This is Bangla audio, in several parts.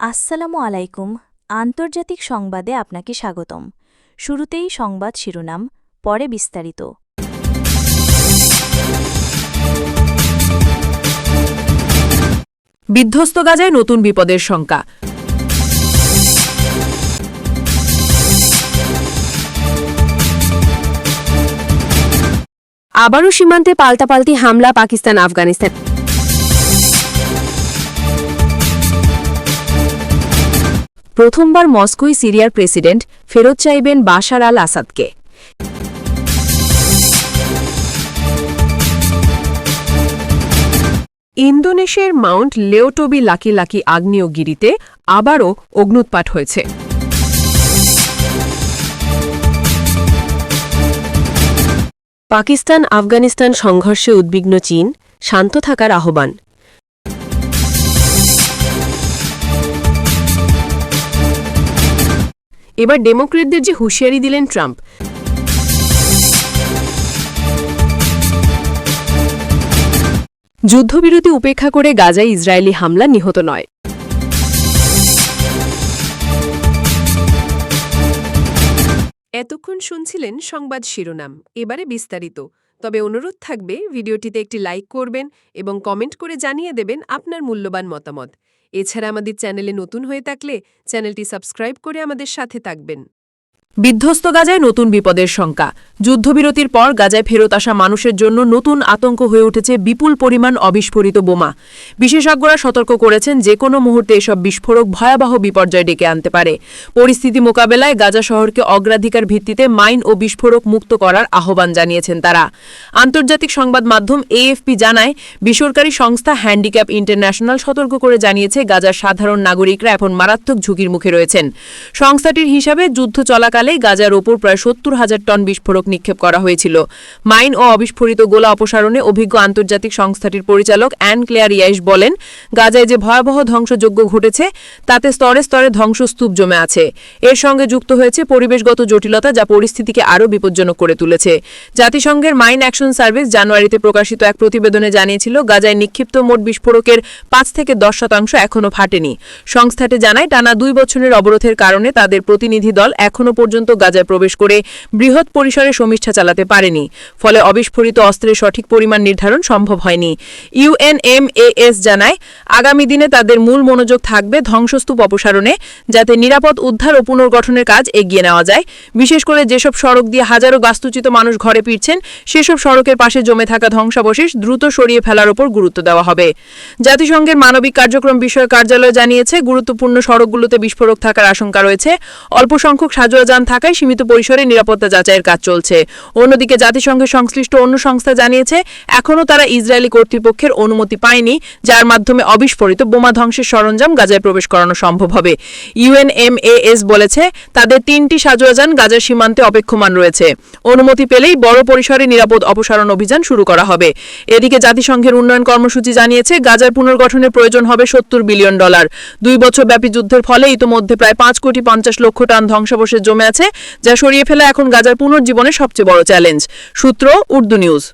আসসালামু আলাইকুম। আন্তর্জাতিক সংবাদে আপনাকে স্বাগতম। শুরুতেই সংবাদ শিরোনাম, পরে বিস্তারিত। বিধ্বস্ত গাজায় নতুন বিপদের শঙ্কা। আবারও সীমান্তে পাল্টাপাল্টি হামলা পাকিস্তান আফগানিস্তান। প্রথমবার মস্কোয় সিরিয়ার প্রেসিডেন্ট ফেরত চাইবেন বাশার আল আসাদকে। ইন্দোনেশিয়ার মাউন্ট লেওটোবি লাকি লাকি আগ্নেয়গিরিতে আবারও অগ্নুৎপাত হয়েছে। পাকিস্তান আফগানিস্তান সংঘর্ষে উদ্বিগ্ন চীন, শান্ত থাকার আহ্বান। এবার ডেমোক্রেটদের যে হুঁশিয়ারি দিলেন ট্রাম্প। যুদ্ধবিরতি উপেক্ষা করে গাজায় ইসরায়েলি হামলা নিহত নয়। এতক্ষণ শুনছিলেন সংবাদ শিরোনাম, এবারে বিস্তারিত। তবে অনুরোধ থাকবে ভিডিওটিতে একটি লাইক করবেন এবং কমেন্ট করে জানিয়ে দেবেন আপনার মূল্যবান মতামত। এছাড়া আমাদের চ্যানেলে নতুন হয়ে থাকলে চ্যানেলটি সাবস্ক্রাইব করে আমাদের সাথে থাকবেন। বিধ্বস্ত গাজায় নতুন বিপদের শঙ্কা। যুদ্ধবিরতির পর গাজায় ফেরত আসা মানুষের জন্য নতুন আতঙ্ক হয়ে উঠেছে বিপুল পরিমাণ অবিস্ফোরিত বোমা। বিশেষজ্ঞরা সতর্ক করেছেন যে কোনো মুহূর্তে এসব বিস্ফোরক ভয়াবহ বিপর্যয় ডেকে আনতে পারে। পরিস্থিতি মোকাবেলায় গাজা শহরকে অগ্রাধিকার ভিত্তিতে মাইন ও বিস্ফোরক মুক্ত করার আহ্বান জানিয়েছেন তারা। আন্তর্জাতিক সংবাদ মাধ্যম এএফপি জানায়, বেসরকারি সংস্থা হ্যান্ডিক্যাপ ইন্টারন্যাশনাল সতর্ক করে জানিয়েছে গাজার সাধারণ নাগরিকরা এখন মারাত্মক ঝুঁকির মুখে রয়েছেন। সংস্থাটির হিসাবে যুদ্ধ চলাকালে গাজার ওপর প্রায় ৭০,০০০ টন বিস্ফোরক নিক্ষেপ করা হয়েছিল। মাইন ও অবিস্ফোরিত গোলা অপসারণে অভিজ্ঞ আন্তর্জাতিক সংস্থাটির পরিচালক অ্যান ক্লেয়ার ইয়াইশ বলেন, গাজায় যে ভয়াবহ ধ্বংসযজ্ঞ ঘটেছে তাতে স্তরে স্তরে ধ্বংসস্তূপ জমে আছে। এর সঙ্গে যুক্ত হয়েছে পরিবেশগত জটিলতা, যা পরিস্থিতিকে আরও বিপজ্জনক করে তুলেছে। জাতিসংঘের মাইন অ্যাকশন সার্ভিস জানুয়ারিতে প্রকাশিত এক প্রতিবেদনে জানিয়েছিল, গাজায় নিক্ষিপ্ত মোট বিস্ফোরকের ৫ থেকে ১০% এখনও ফাটেনি। সংস্থাটি জানায়, টানা ২ বছরের অবরোধের কারণে তাদের প্রতিনিধি দল এখনও পর্যন্ত গাজায় প্রবেশ করে বৃহৎ পরিসরে সমীক্ষা চালাতে পারেনি। ফলে অবিস্ফোরিত অস্ত্রের সঠিক পরিমাণ নির্ধারণ সম্ভব হয়নি। ইউএনএমএএস জানায়, আগামী দিনে তাদের মূল মনোযোগ থাকবে ধ্বংসস্তূপ অপসারণে, যাতে নিরাপদ উদ্ধার ও পুনর্গঠনের কাজ এগিয়ে নেওয়া যায়। বিশেষ করে যেসব সড়ক দিয়ে হাজারো বাস্তুচ্যুত মানুষ ঘরে ফিরছেন, সেসব সড়কের পাশে জমে থাকা ধ্বংসাবশেষ দ্রুত সরিয়ে ফেলার উপর গুরুত্ব দেওয়া হবে। জাতিসংঘের মানবিক কার্যক্রম বিষয়ক কার্যালয় জানিয়েছে, গুরুত্বপূর্ণ সড়কগুলোতে বিস্ফোরক থাকার আশঙ্কা রয়েছে। অল্প সংখ্যক সাজোয়াজান থাকায় সীমিত পরিসরে নিরাপত্তা যাচাইয়ের কাজ চলছে। অন্যদিকে জাতিসংঘের সংশ্লিষ্ট অন্য সংস্থা জানিয়েছে, এখনও তারা ইসরায়েলি কর্তৃপক্ষের অনুমতি পায়নি, যার মাধ্যমে অবিস্ফোরিত বোমা ধ্বংসের সরঞ্জাম গাজায় প্রবেশ করানো সম্ভব হবে। ইউএনএমএএস বলেছে, তাদের ৩টি সাজোয়াজান গাজার সীমান্তে অপেক্ষমান রয়েছে। অনুমতি পেলেই বড় পরিসরে নিরাপদ অপসারণ অভিযান শুরু করা হবে। এদিকে জাতিসংঘের উন্নয়ন কর্মসূচি জানিয়েছে, গাজার পুনর্গঠনের প্রয়োজন হবে $৭০ বিলিয়ন। ২ বছরব্যাপী যুদ্ধের ফলে ইতোমধ্যে প্রায় ৫,৫০,০০,০০০ টন ধ্বংসাবশেষ জমে আছে, যা সরিয়ে ফেলা এখন গাজার পুনর্জীবনের সবচেয়ে বড় চ্যালেঞ্জ। সূত্র উর্দু নিউজ।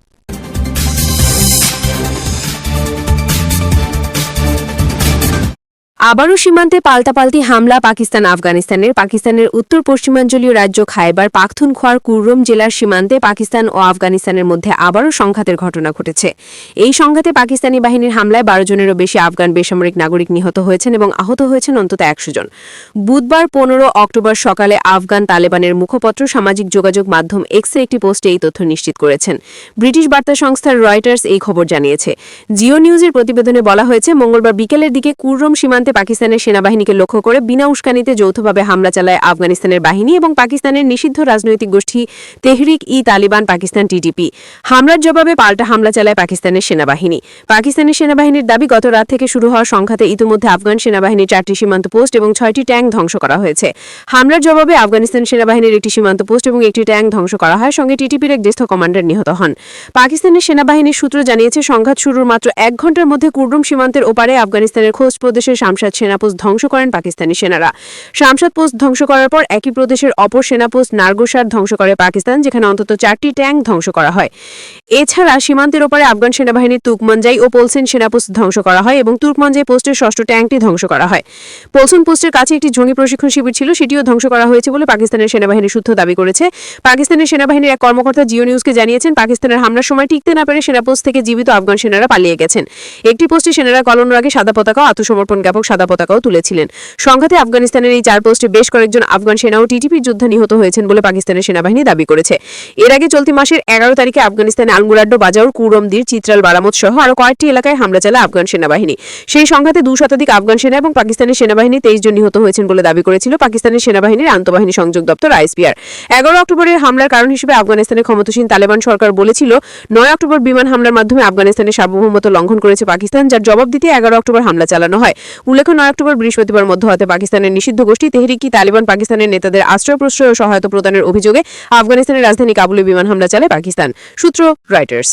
আবারও সীমান্তে পাল্টাপাল্টি হামলা পাকিস্তানের উত্তর পশ্চিমাঞ্চলীয় রাজ্য খায়বার পাখতুনখোয়ার কুররম জেলার সীমান্তে পাকিস্তান ও আফগানিস্তানের মধ্যে আবারও সংঘাতের ঘটনা ঘটেছে। এই সংঘাতে পাকিস্তানি বাহিনীর হামলায় ১২ জনেরও বেশি আফগান বেসামরিক নাগরিক নিহত হয়েছেন এবং আহত হয়েছেন অন্তত ১০০ জন। বুধবার ১৫ অক্টোবর সকালে আফগান তালেবানের মুখপত্র সামাজিক যোগাযোগ মাধ্যম এক্সের একটি পোস্টে এই তথ্য নিশ্চিত করেছেন। ব্রিটিশ বার্তা সংস্থা রয়টার্স এই খবর জানিয়েছে। জিও নিউজের প্রতিবেদনে বলা হয়েছে, মঙ্গলবার বিকেলের দিকে কুররম সীমান্তে পাকিস্তানের সেনাবাহিনীকে লক্ষ্য করে বিনা উস্কানিতে যৌথভাবে হামলা চালায় আফগানিস্তানের বাহিনী এবং পাকিস্তানের নিষিদ্ধ রাজনৈতিক গোষ্ঠী তেহরিক-ই-তালিবান পাকিস্তান টিটিপি। হামলার জবাবে পাল্টা হামলা চালায় পাকিস্তানের সেনাবাহিনী। পাকিস্তানের সেনাবাহিনীর দাবি, গত রাত থেকে শুরু হওয়া সংঘাতে ইতিমধ্যে আফগান সেনাবাহিনীর ৪টি সীমান্ত পোস্ট এবং ৬টি ট্যাঙ্ক ধ্বংস করা হয়েছে। হামলার জবাবে আফগানিস্তান সেনাবাহিনীর একটি সীমান্ত পোস্ট এবং একটি ট্যাঙ্ক ধ্বংস করা হয়, সঙ্গে টিটিপির এক জ্যেষ্ঠ কমান্ডার নিহত হন। পাকিস্তানের সেনাবাহিনীর সূত্র জানিয়েছে, সংঘাত শুরুর মাত্র ১ ঘণ্টার মধ্যে কুররম সীমান্তের ওপারে আফগানিস্তানের খোস্ট প্রদেশের শামশাদ শামশাদ সেনাপোস্ট ধ্বংস করেন পাকিস্তানি সেনারা। শামশাদ পোস্ট ধ্বংস করার পর একই প্রদেশের অপর সেনাপোস্ট নার্গোসার ধ্বংস করে পাকিস্তান, যেখানে অন্তত 4টি ট্যাঙ্ক ধ্বংস করা হয়। এছাড়া সীমান্তের ওপারে আফগান সেনাবাহিনীর তুর্কমনজাই ও পোলসেন সেনাপোস্ট ধ্বংস করা হয় এবং তুর্কমনজাই পোস্টের 6ষ্ঠ ট্যাঙ্কটি ধ্বংস করা হয়। পোলসন পোস্টের কাছে একটি জঙ্গি প্রশিক্ষণ শিবির ছিল, সেটিও ধ্বংস করা হয়েছে বলে পাকিস্তানের সেনাবাহিনীর সূত্র দাবি করেছে। পাকিস্তানের সেনাবাহিনীর এক কর্মকর্তা জিও নিউজকে জানিয়েছেন, পাকিস্তানের হামলার সময় টিকতে না পেরে সেনাপোস্ট থেকে জীবিত আফগান সেনারা পালিয়ে গেছেন। একটি পোস্টে সেনারা কলানোর আগে সাদা পতাকা ও আত্মসমর্পণ জ্ঞাপক সাদা পতাকাও তুলেছিলেন। সংঘাতে আফগানিস্তানের এই 4 পোস্টে বেশ কয়েকজন আফগান সেনা ও টিটিপির যোদ্ধা নিহত হয়েছেন বলে পাকিস্তানের সেনাবাহিনী দাবি করেছে। এর আগে চলতি মাসের 11 তারিখে আফগানিস্তানে আলমুরাড্ডো, বাজাউর, কুরমদির, চিত্রাল, বারামত সহ আরও কয়েকটি এলাকায় হামলা চালায় আফগান সেনাবাহিনী। সেই সংঘাতে 2 শতাধিক আফগান সেনা এবং পাকিস্তানের সেনাবাহিনী 23 জন নিহত হয়েছেন বলে দাবি করেছিল পাকিস্তানের সেনাবাহিনীর আন্তঃবাহিনী সংযোগ দপ্তর আইএসপিআর। 11 অক্টোবরের হামলার কারণ হিসেবে আফগানিস্তানের ক্ষমতাসীন তালেবান সরকার বলেছিল, 9 অক্টোবর বিমান হামলার মাধ্যমে আফগানিস্তানের সার্বভৌমত্ব লঙ্ঘন করেছে পাকিস্তান, যার জবাব দিতে 11 অক্টোবর হামলা চালানো হয়। উল্লেখ্য, 9 অক্টোবর বৃহস্পতিবার মধ্যরাতে পাকিস্তানের নিষিদ্ধ গোষ্ঠী তেহরিকি তালেবান পাকিস্তানের নেতাদের আশ্রয় প্রশ্রয় ও সহায়তা প্রদানের অভিযোগে আফগানিস্তানের রাজধানী কাবুলে বিমান হামলা চালায় পাকিস্তান। সূত্র রয়টার্স।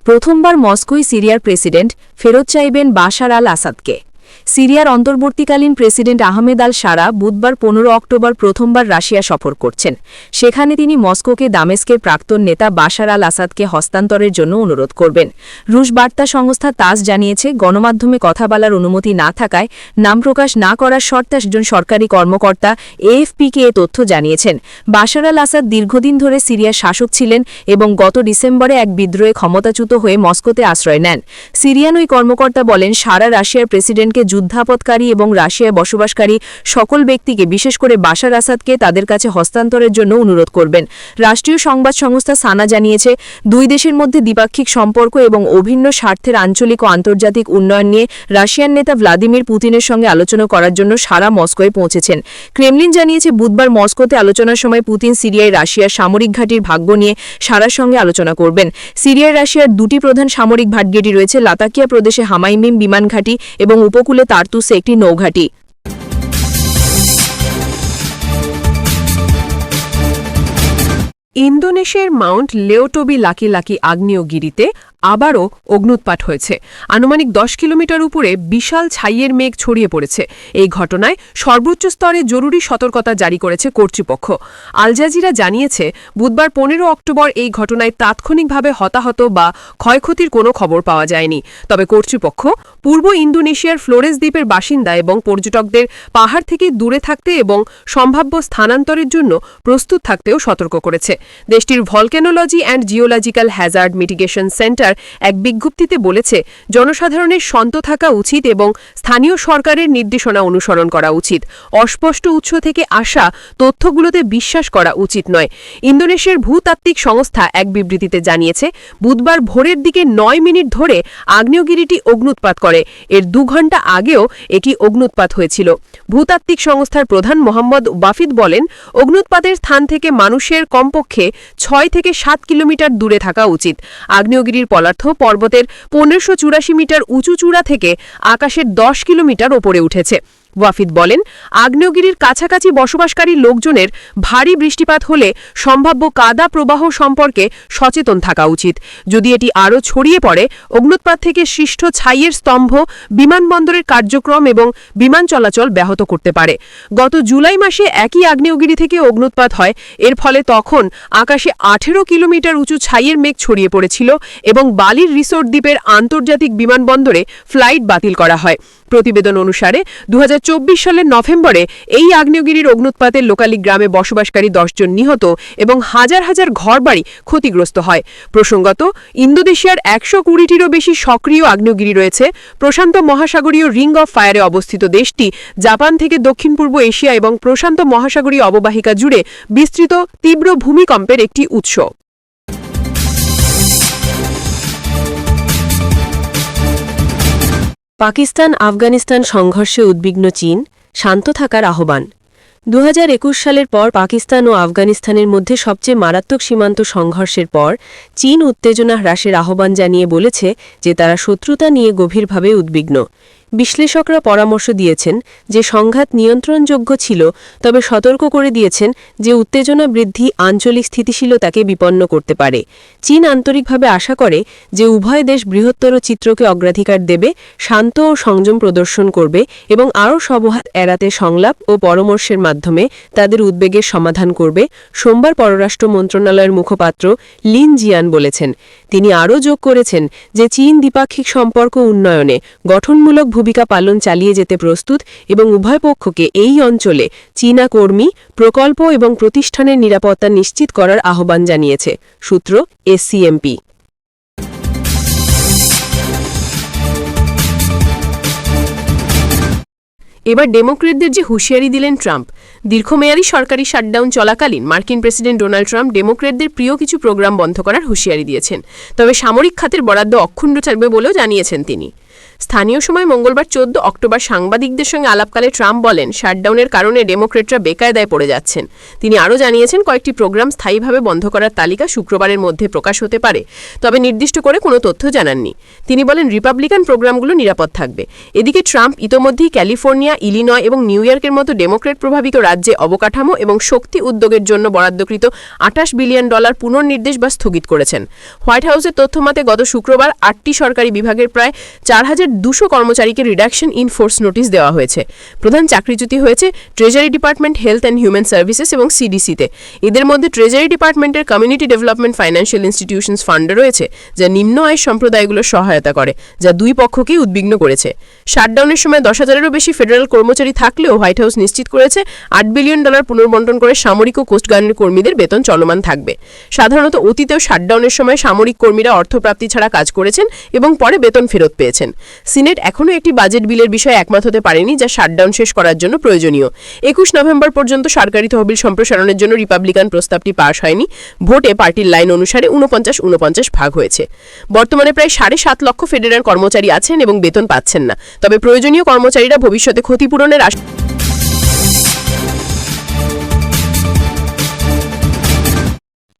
প্রথমবার মস্কোয় সিরিয়ার প্রেসিডেন্ট ফেরত চাইবেন বাশার আল আসাদকে। সিরিয়ার অন্তর্বর্তীকালীন প্রেসিডেন্ট আহমেদ আল শারা বুধবার 15 অক্টোবর প্রথমবার রাশিয়া সফর করছেন। সেখানে তিনি মস্কোকে দামেস্কের প্রাক্তন নেতা বাশার আল আসাদকে হস্তান্তরের জন্য অনুরোধ করবেন। রুশ বার্তা সংস্থা তাস জানিয়েছে, গণমাধ্যমে কথা বলার অনুমতি না থাকায় নাম প্রকাশ না করার শর্তে একজন সরকারি কর্মকর্তা এএফপিকে এ তথ্য জানিয়েছেন। বাশার আল আসাদ দীর্ঘদিন ধরে সিরিয়ার শাসক ছিলেন এবং গত ডিসেম্বরে এক বিদ্রোহে ক্ষমতাচ্যুত হয়ে মস্কোতে আশ্রয় নেন। সিরিয়ান ওই কর্মকর্তা বলেন, সারা রাশিয়ার প্রেসিডেন্টকে যুদ্ধাপৎকারী এবং রাশিয়ায় বসবাসকারী সকল ব্যক্তিকে, বিশেষ করে বাশার আসাদকে তাদের কাছে হস্তান্তরের জন্য অনুরোধ করবেন। রাষ্ট্রীয় সংবাদ সংস্থা সানা জানিয়েছে, 2 দেশের মধ্যে দ্বিপাক্ষিক সম্পর্ক এবং অভিন্ন স্বার্থের আঞ্চলিক ও আন্তর্জাতিক উন্নয়ন নিয়ে রাশিয়ান নেতা ভ্লাদিমির পুতিনের সঙ্গে আলোচনা করার জন্য সারা মস্কোয় পৌঁছেছেন। ক্রেমলিন জানিয়েছে, বুধবার মস্কোতে আলোচনার সময় পুতিন সিরিয়ায় রাশিয়ার সামরিক ঘাঁটির ভাগ্য নিয়ে সারার সঙ্গে আলোচনা করবেন। সিরিয়ায় রাশিয়ার 2টি প্রধান সামরিক ঘাঁটি রয়েছে, লাতাকিয়া প্রদেশে হামাইমিম বিমান ঘাঁটি এবং উপকূলে তার্তুসে একটি নৌঘাঁটি। ইন্দোনেশিয়ার মাউন্ট লেওটোবি লাকি আগ্নেয়গিরিতে আবারও অগ্নুৎপাত হয়েছে। আনুমানিক 10 কিলোমিটার উপরে বিশাল ছাইয়ের মেঘ ছড়িয়ে পড়েছে। এই ঘটনায় সর্বোচ্চ স্তরে জরুরি সতর্কতা জারি করেছে কর্তৃপক্ষ। আল জাজিরা জানিয়েছে, বুধবার 15 অক্টোবর এই ঘটনায় তাৎক্ষণিকভাবে হতাহত বা ক্ষয়ক্ষতির কোনো খবর পাওয়া যায়নি। তবে কর্তৃপক্ষ পূর্ব ইন্দোনেশিয়ার ফ্লোরেস দ্বীপের বাসিন্দা এবং পর্যটকদের পাহাড় থেকে দূরে থাকতে এবং সম্ভাব্য স্থানান্তরের জন্য প্রস্তুত থাকতেও সতর্ক করেছে। দেশটির volcanology and geological hazard mitigation centre এক বিজ্ঞপ্তিতে বলেছে, জনসাধারণের শান্ত থাকা উচিত এবং স্থানীয় সরকারের নির্দেশনা অনুসরণ করা উচিত। অস্পষ্ট উৎস থেকে আসা তথ্যগুলোতে বিশ্বাস করা উচিত নয়। ইন্দোনেশিয়ার ভূতাত্ত্বিক সংস্থা এক বিবৃতিতে জানিয়েছে, বুধবার ভোরের দিকে 9 মিনিট ধরে আগ্নেয়গিরিটি অগ্নুৎপাত করে। এর 2 ঘণ্টা আগেও এটি অগ্নুৎপাত হয়েছিল। ভূতাত্ত্বিক সংস্থার প্রধান মোহাম্মদ ওয়াফিদ বলেন, অগ্নুৎপাতের স্থান থেকে মানুষের কমপক্ষে 6 থেকে 7 কিলোমিটার দূরে থাকা উচিত। আগ্নেয়গিরির পদার্থ পর্বতের 1584 মিটার উঁচু চূড়া থেকে আকাশের 10 কিলোমিটার ওপরে উঠেছে। ওয়াফিদ বলেন, আগ্নেয়গিরির কাছাকাছি বসবাসকারী লোকজনের ভারী বৃষ্টিপাত হলে সম্ভাব্য কাদা প্রবাহ সম্পর্কে সচেতন থাকা উচিত। যদি এটি আরও ছড়িয়ে পড়ে, অগ্নুৎপাত থেকে সৃষ্ট ছাইয়ের স্তম্ভ বিমানবন্দরের কার্যক্রম এবং বিমান চলাচল ব্যাহত করতে পারে। গত জুলাই মাসে একই আগ্নেয়গিরি থেকে অগ্নুৎপাত হয়। এর ফলে তখন আকাশে 18 কিলোমিটার উঁচু ছাইয়ের মেঘ ছড়িয়ে পড়েছিল এবং বালির রিসোর্ট দ্বীপের আন্তর্জাতিক বিমানবন্দরে ফ্লাইট বাতিল করা হয়। প্রতিবেদন অনুসারে 2024 সালের নভেম্বরে এই আগ্নেয়গিরির অগ্নুৎপাতে লোকালি গ্রামে বসবাসকারী 10 জন নিহত এবং হাজার হাজার ঘরবাড়ি ক্ষতিগ্রস্ত হয়। প্রসঙ্গত, ইন্দোনেশিয়ার 120টিরও বেশি সক্রিয় আগ্নেয়গিরি রয়েছে। প্রশান্ত মহাসাগরীয় রিং অফ ফায়ারে অবস্থিত দেশটি জাপান থেকে দক্ষিণ পূর্ব এশিয়া এবং প্রশান্ত মহাসাগরীয় অববাহিকা জুড়ে বিস্তৃত তীব্র ভূমিকম্পের একটি উৎস। পাকিস্তান আফগানিস্তান সংঘর্ষে উদ্বিগ্ন চীন, শান্ত থাকার আহ্বান। 2021 সালের পর পাকিস্তান ও আফগানিস্তানের মধ্যে সবচেয়ে মারাত্মক সীমান্ত সংঘর্ষের পর চীন উত্তেজনা হ্রাসের আহ্বান জানিয়ে বলেছে যে তারা শত্রুতা নিয়ে গভীরভাবে উদ্বিগ্ন। বিশ্লেষকরা পরামর্শ দিয়েছেন যে সংঘাত নিয়ন্ত্রণযোগ্য ছিল, তবে সতর্ক করে দিয়েছেন যে উত্তেজনা বৃদ্ধি আঞ্চলিক স্থিতিশীলতাকে বিপন্ন করতে পারে। চীন আন্তরিকভাবে আশা করে যে উভয় দেশ বৃহত্তর চিত্রকে অগ্রাধিকার দেবে, শান্ত ও সংযম প্রদর্শন করবে এবং আরও সংঘাত এড়াতে সংলাপ ও পরামর্শের মাধ্যমে তাদের উদ্বেগের সমাধান করবে। সোমবার পররাষ্ট্র মন্ত্রণালয়ের মুখপাত্র লিন জিয়ান বলেছেন। তিনি আরও যোগ করেছেন যে চীন দ্বিপাক্ষিক সম্পর্ক উন্নয়নে গঠনমূলক ভূমিকা পালন চালিয়ে যেতে প্রস্তুত এবং উভয় পক্ষকে এই অঞ্চলে চীনা কর্মী, প্রকল্প এবং প্রতিষ্ঠানের নিরাপত্তা নিশ্চিত করার আহ্বান জানিয়েছে। সূত্র এসসিএমপি। এবার ডেমোক্রেটদের যে হুঁশিয়ারি দিলেন ট্রাম্প। দীর্ঘমেয়াদী সরকারি শাটডাউন চলাকালীন মার্কিন প্রেসিডেন্ট ডোনাল্ড ট্রাম্প ডেমোক্রেটদের প্রিয় কিছু প্রোগ্রাম বন্ধ করার হুঁশিয়ারি দিয়েছেন, তবে সামরিক খাতের বরাদ্দ অক্ষুণ্ণ থাকবে বলেও জানিয়েছেন তিনি। স্থানীয় সময় মঙ্গলবার 14 অক্টোবর সাংবাদিকদের সঙ্গে আলাপকালে ট্রাম্প বলেন, শাটডাউনের কারণে ডেমোক্রেটরা বেকায়দায় পড়ে যাচ্ছেন। তিনি আরও জানিয়েছেন, কয়েকটি প্রোগ্রাম স্থায়ীভাবে বন্ধ করার তালিকা শুক্রবারের মধ্যে প্রকাশ হতে পারে, তবে নির্দিষ্ট করে কোনো তথ্য জানাননি। তিনি বলেন, রিপাবলিকান প্রোগ্রামগুলো নিরাপদ থাকবে। এদিকে ট্রাম্প ইতোমধ্যেই ক্যালিফোর্নিয়া, ইলিনয় এবং নিউ ইয়র্কের মতো ডেমোক্রেট প্রভাবিত রাজ্যে অবকাঠামো এবং শক্তি উদ্যোগের জন্য বরাদ্দকৃত $28 বিলিয়ন পুনর্নির্দেশ বা স্থগিত করেছেন। হোয়াইট হাউসের তথ্যমতে গত শুক্রবার 8টি সরকারি বিভাগের প্রায় 4200 কর্মচারীকে রিডাকশন ইন ফোর্স নোটিশ দেওয়া হয়েছে। প্রধান চাকরিচ্যুতি হয়েছে treasury department, health and human services এবং সিডিসিতে। এদের মধ্যে ট্রেজারি ডিপার্টমেন্টের community development financial institutions fund রয়েছে, যা নিম্ন আয়ের সম্প্রদায়গুলোর সহায়তা করে, যা দুই পক্ষকেই উদ্বিগ্ন করেছে। শাটডাউনের সময় 10,000-এরও বেশি ফেডারেল কর্মচারী থাকলেও হোয়াইট হাউস নিশ্চিত করেছে $8 বিলিয়ন পুনর্বণ্টন করে সামরিক ও কোস্টগার্ডের কর্মীদের বেতন চলমান থাকবে। সাধারণত অতীতেও শাটডাউনের সময় সামরিক কর্মীরা অর্থপ্রাপ্তি ছাড়া কাজ করেছেন এবং পরে বেতন ফেরত পেয়েছেন। সিনেট এখনও একটি বাজেট বিলের বিষয়ে একমত হতে পারেনি, যা শাটডাউন শেষ করার জন্য প্রয়োজনীয়। 21 নভেম্বর পর্যন্ত সরকারি তহবিল সম্প্রসারণের জন্য রিপাবলিকান প্রস্তাবটি পাস হয়নি। ভোটে পার্টির লাইন অনুসারে 49-49 ভাগ হয়েছে। বর্তমানে প্রায় 7.5 লক্ষ ফেডারেল কর্মচারী আছেন এবং বেতন পাচ্ছেন না, তবে প্রয়োজনীয় কর্মচারীরা ভবিষ্যতে ক্ষতিপূরণের আশা।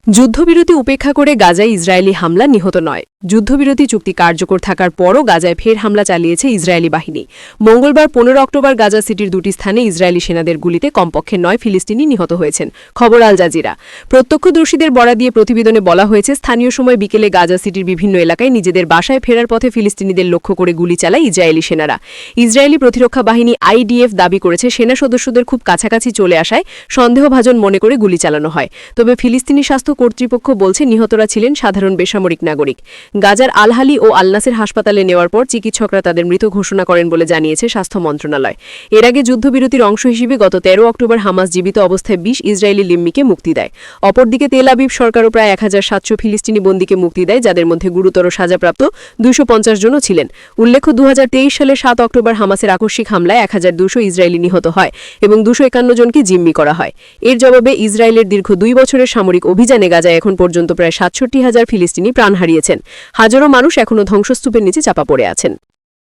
যুদ্ধবিরতি উপেক্ষা করে গাজায় ইসরায়েলি হামলা, নিহত নয়। যুদ্ধবিরতি চুক্তি কার্যকর থাকার পরও গাজায় ফের হামলা চালিয়েছে ইসরায়েলি বাহিনী। মঙ্গলবার 15 অক্টোবর গাজা সিটির দুটি স্থানে ইসরায়েলি সেনাদের গুলিতে কমপক্ষে 9 ফিলিস্তিনি নিহত হয়েছেন। খবর আল জাজিরা। প্রত্যক্ষদর্শীদের বরাত দিয়ে প্রতিবেদনে বলা হয়েছে, স্থানীয় সময় বিকেলে গাজা সিটির বিভিন্ন এলাকায় নিজেদের বাসায় ফেরার পথে ফিলিস্তিনিদের লক্ষ্য করে গুলি চালায় ইসরায়েলি সেনারা। ইসরায়েলি প্রতিরক্ষা বাহিনী IDF দাবি করেছে, সেনা সদস্যদের খুব কাছাকাছি চলে আসায় সন্দেহভাজন মনে করে গুলি চালানো হয়। তবে ফিলিস্তিনি স্বাস্থ্য কর্তৃপক্ষ বলছে, নিহতরা ছিলেন সাধারণ বেসামরিক নাগরিক। গাজার আল-হালি ও আল-নাসের হাসপাতালে নেওয়ার পর চিকিৎসকরা তাদের মৃত ঘোষণা করেন বলে জানিয়েছে স্বাস্থ্য মন্ত্রণালয়। এর আগে যুদ্ধবিরতির অংশ হিসেবে গত 13 অক্টোবর হামাস জীবিত অবস্থায় 20 ইসরায়েলি লিম্মিকে মুক্তি দেয়। অপরদিকে তেল আবিব সরকারও প্রায় 1700 ফিলিস্তিনি বন্দীকে মুক্তি দেয়, যাদের মধ্যে গুরুতর সাজাপ্রাপ্ত 250 জনও ছিলেন। উল্লেখ্য, 2023 সালের 7 অক্টোবর হামাসের আকস্মিক হামলায় 1200 ইসরায়েলি নিহত হয় এবং 251 জনকে জিম্মি করা হয়। এর জবাবে ইসরায়েলের দীর্ঘ 2 বছরের সামরিক অভিযানে গাজায় এখন পর্যন্ত প্রায় 67,000 ফিলিস্তিনি প্রাণ হারিয়েছেন। হাজারো মানুষ এখনও ধ্বংসস্তূপের নিচে চাপা পড়ে আছেন।